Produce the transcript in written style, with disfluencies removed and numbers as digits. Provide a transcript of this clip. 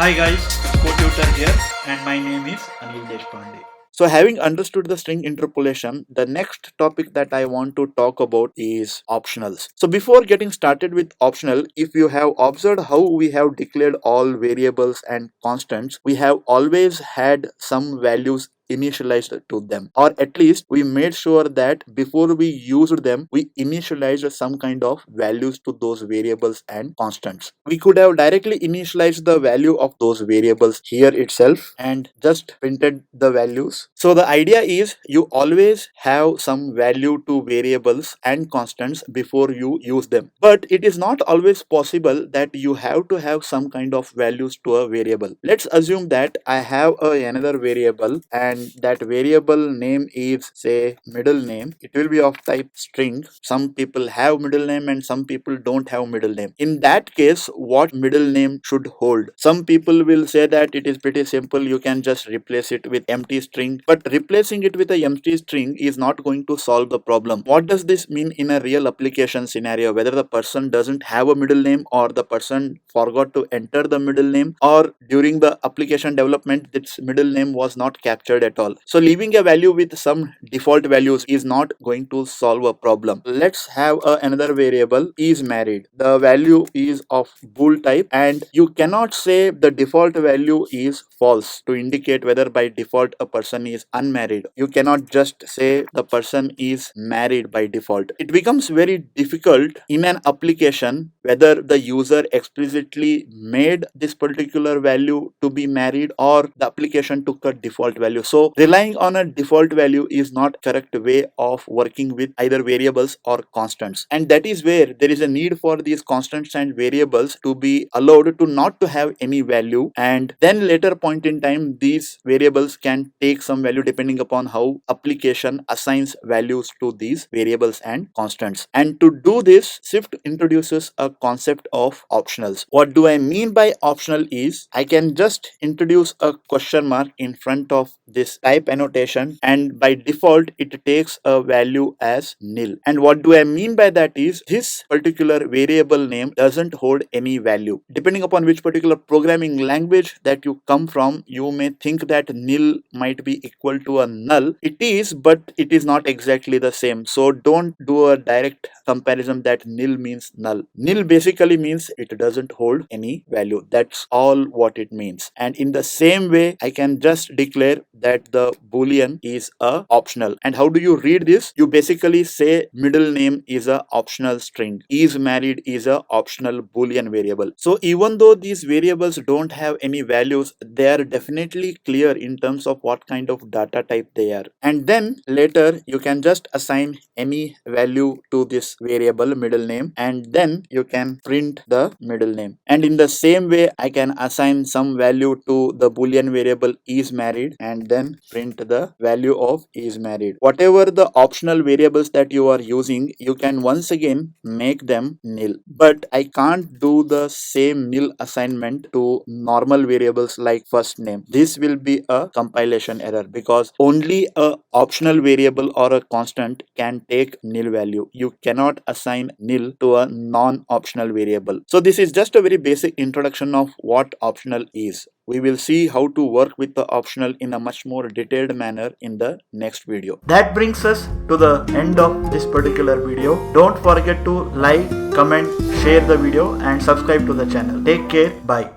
Hi guys, CodeTutor here and my name is Anil Deshpande. So having understood the string interpolation, the next topic that I want to talk about is optionals. So before getting started with optional, if you have observed how we have declared all variables and constants, we have always had some values initialized to them, or at least we made sure that before we used them we initialized some kind of values to those variables and constants. We could have directly initialized the value of those variables here itself and just printed the values. So the idea is you always have some value to variables and constants before you use them, but it is not always possible that you have to have some kind of values to a variable. Let's assume that I have another variable and that variable name is say middle name. It will be of type string. Some people have middle name and some people don't have middle name. In that case, what middle name should hold? Some people will say that it is pretty simple, you can just replace it with empty string, but replacing it with a empty string is not going to solve the problem. What does this mean in a real application scenario? Whether the person doesn't have a middle name, or the person forgot to enter the middle name, or during the application development its middle name was not captured at all. So leaving a value with some default values is not going to solve a problem. Let's have another variable is married. The value is of bool type and you cannot say the default value is false to indicate whether by default a person is unmarried. You cannot just say the person is married by default. It becomes very difficult in an application whether the user explicitly made this particular value to be married or the application took a default value. So relying on a default value is not correct way of working with either variables or constants, and that is where there is a need for these constants and variables to be allowed to not to have any value, and then later point in time these variables can take some value depending upon how application assigns values to these variables and constants. And to do this, Swift introduces a concept of optionals. What do I mean by optional is I can just introduce a question mark in front of this type annotation and by default it takes a value as nil. And what do I mean by that is this particular variable name doesn't hold any value. Depending upon which particular programming language that you come from, you may think that nil might be equal to a null. It is, but it is not exactly the same. So don't do a direct comparison that nil means null. Nil basically means it doesn't hold any value. That's all what it means. And in the same way, I can just declare that the boolean is a optional. And how do you read this? You basically say middle name is a optional string, is married is a optional boolean variable. So even though these variables don't have any values, they are definitely clear in terms of what kind of data type they are. And then later you can just assign any value to this variable middle name and then you can print the middle name. And in the same way I can assign some value to the boolean variable is married and then print the value of is married. Whatever the optional variables that you are using, you can once again make them nil, but I can't do the same nil assignment to normal variables like first name. This will be a compilation error because only a optional variable or a constant can take nil value. You cannot assign nil to a non-optional variable. So this is just a very basic introduction of what optional is. We will see how to work with the optional in a much more detailed manner in the next video. That brings us to the end of this particular video. Don't forget to like, comment, share the video and subscribe to the channel. Take care. Bye.